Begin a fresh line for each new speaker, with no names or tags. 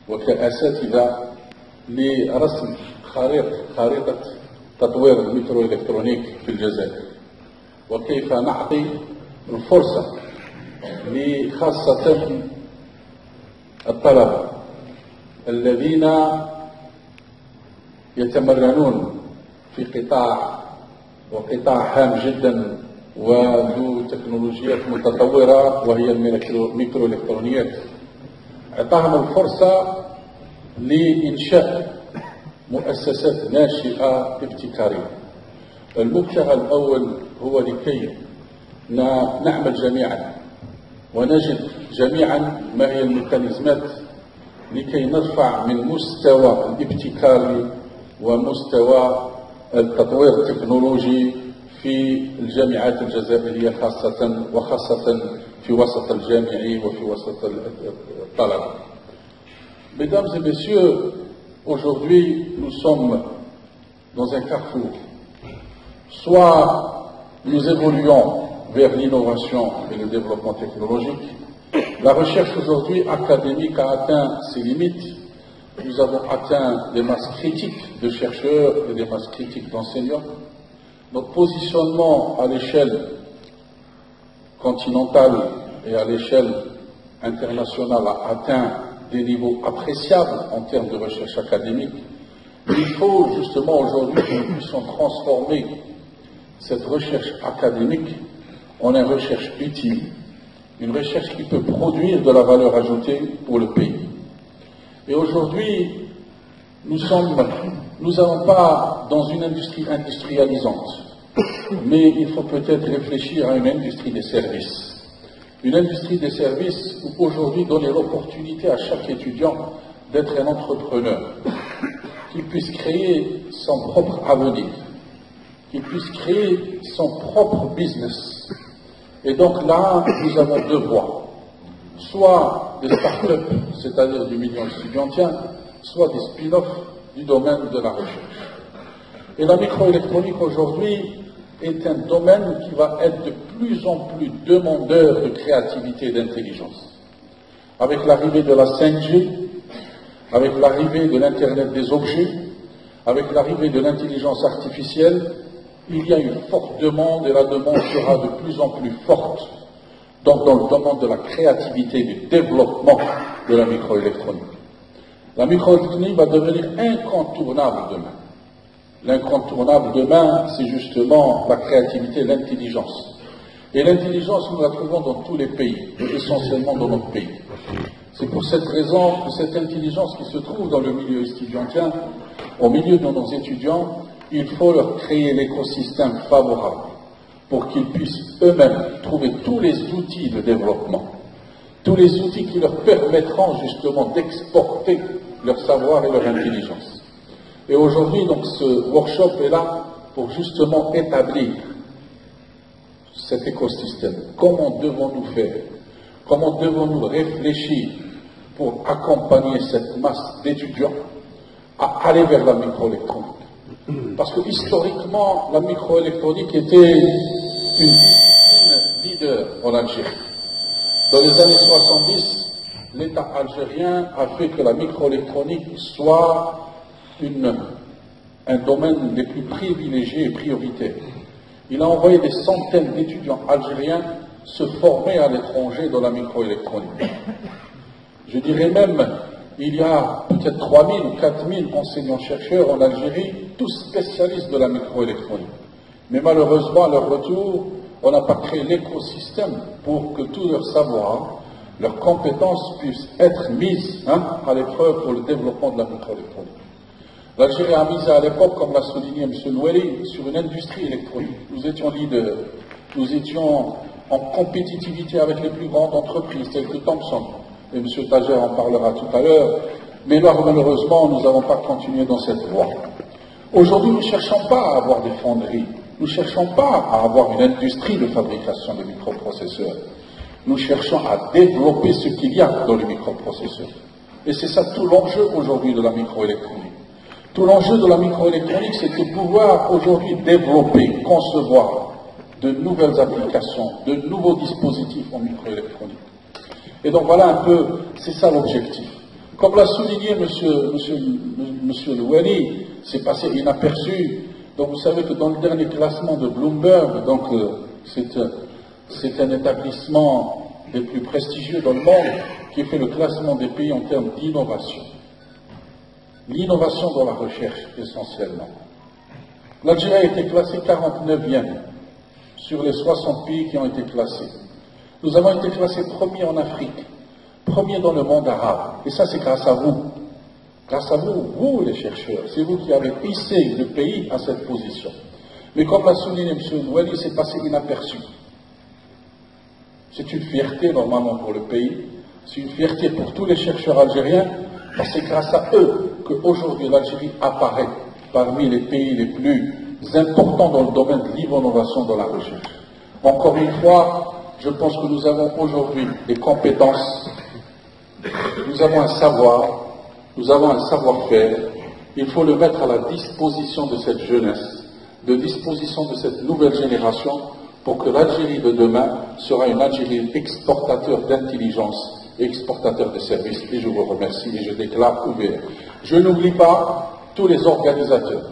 وكأساتذة لرسم خارطة تطوير الميكرو إلكترونيك في الجزائر، وكيف نعطي الفرصة لخاصة الطلبة الذين يتمرنون في قطاع هام جدا وذو تكنولوجيات متطورة وهي الميكرو إلكترونيات. أعطاهم الفرصة لإنشاء مؤسسات ناشئة ابتكارية. المبتغى الأول هو لكي نعمل جميعا ونجد جميعا ما هي الميكانيزمات لكي نرفع من مستوى الابتكار ومستوى التطوير التكنولوجي في الجامعات الجزائرية وخاصة في وسط الجامعي وفي وسط الطلبة. Mesdames et messieurs, aujourd'hui nous sommes dans un carrefour. Soit nous évoluons vers l'innovation et le développement technologique. La recherche aujourd'hui académique a atteint ses limites. Nous avons atteint des masses critiques de chercheurs et des masses critiques d'enseignants. Notre positionnement à l'échelle continentale et à l'échelle internationale a atteint des niveaux appréciables en termes de recherche académique. Il faut justement aujourd'hui que nous puissions transformer cette recherche académique en une recherche utile, une recherche qui peut produire de la valeur ajoutée pour le pays. Et aujourd'hui, nous n'allons pas dans une industrie industrialisante, mais il faut peut-être réfléchir à une industrie des services. Une industrie des services où aujourd'hui donner l'opportunité à chaque étudiant d'être un entrepreneur, qui puisse créer son propre avenir, qui puisse créer son propre business. Et donc là, nous avons deux voies. Soit des start-up, c'est-à-dire du milieu étudiantien, soit des spin-offs du domaine de la recherche. Et la microélectronique aujourd'hui est un domaine qui va être de plus en plus demandeur de créativité et d'intelligence. Avec l'arrivée de la 5G, avec l'arrivée de l'Internet des objets, avec l'arrivée de l'intelligence artificielle, il y a une forte demande et la demande sera de plus en plus forte. Donc dans le domaine de la créativité et du développement de la microélectronique. La microélectronique va devenir incontournable demain. L'incontournable demain, c'est justement la créativité et l'intelligence. Et l'intelligence, nous la trouvons dans tous les pays, et essentiellement dans notre pays. C'est pour cette raison que cette intelligence qui se trouve dans le milieu étudiantien, au milieu de nos étudiants, il faut leur créer l'écosystème favorable pour qu'ils puissent eux-mêmes trouver tous les outils de développement, tous les outils qui leur permettront justement d'exporter leur savoir et leur intelligence. Et aujourd'hui, donc, ce workshop est là pour justement établir cet écosystème. Comment devons-nous faire? Comment devons-nous réfléchir pour accompagner cette masse d'étudiants à aller vers la microélectronique? Parce que historiquement, la microélectronique était une discipline leader en Algérie. Dans les années 70, l'État algérien a fait que la microélectronique soit un domaine des plus privilégiés et prioritaires. Il a envoyé des centaines d'étudiants algériens se former à l'étranger dans la microélectronique. Je dirais même, il y a peut-être 3000 ou 4000 enseignants-chercheurs en Algérie, tous spécialistes de la microélectronique. Mais malheureusement, à leur retour, on n'a pas créé l'écosystème pour que tout leur savoir, leurs compétences puissent être mises à l'épreuve pour le développement de la microélectronique. L'Algérie a misé à l'époque, comme l'a souligné M. Noueli, sur une industrie électronique. Nous étions leaders, nous étions en compétitivité avec les plus grandes entreprises, telles que Thomson. Et M. Tajer en parlera tout à l'heure. Mais là, malheureusement, nous n'avons pas continué dans cette voie. Aujourd'hui, nous ne cherchons pas à avoir des fonderies. Nous ne cherchons pas à avoir une industrie de fabrication de microprocesseurs. Nous cherchons à développer ce qu'il y a dans les microprocesseurs. Et c'est ça tout l'enjeu aujourd'hui de la microélectronique. Tout l'enjeu de la microélectronique, c'est de pouvoir aujourd'hui développer, concevoir de nouvelles applications, de nouveaux dispositifs en microélectronique. Et donc voilà un peu, c'est ça l'objectif. Comme l'a souligné monsieur Louali, c'est passé inaperçu. Donc vous savez que dans le dernier classement de Bloomberg, donc c'est un établissement des plus prestigieux dans le monde qui fait le classement des pays en termes d'innovation. L'innovation dans la recherche, essentiellement. L'Algérie a été classée 49e sur les 60 pays qui ont été classés. Nous avons été classés premiers en Afrique, premiers dans le monde arabe. Et ça, c'est grâce à vous. Grâce à vous, vous les chercheurs. C'est vous qui avez hissé le pays à cette position. Mais comme l'a souligné M. Nouali, c'est passé inaperçu. C'est une fierté normalement pour le pays. C'est une fierté pour tous les chercheurs algériens. Parce que c'est grâce à eux qu'aujourd'hui l'Algérie apparaît parmi les pays les plus importants dans le domaine de l'innovation dans la recherche. Encore une fois, je pense que nous avons aujourd'hui des compétences, nous avons un savoir, nous avons un savoir-faire. Il faut le mettre à la disposition de cette jeunesse, de disposition de cette nouvelle génération, pour que l'Algérie de demain sera une Algérie exportateur d'intelligence et exportateur de services. Et je vous remercie et je déclare ouvert. Je n'oublie pas tous les organisateurs.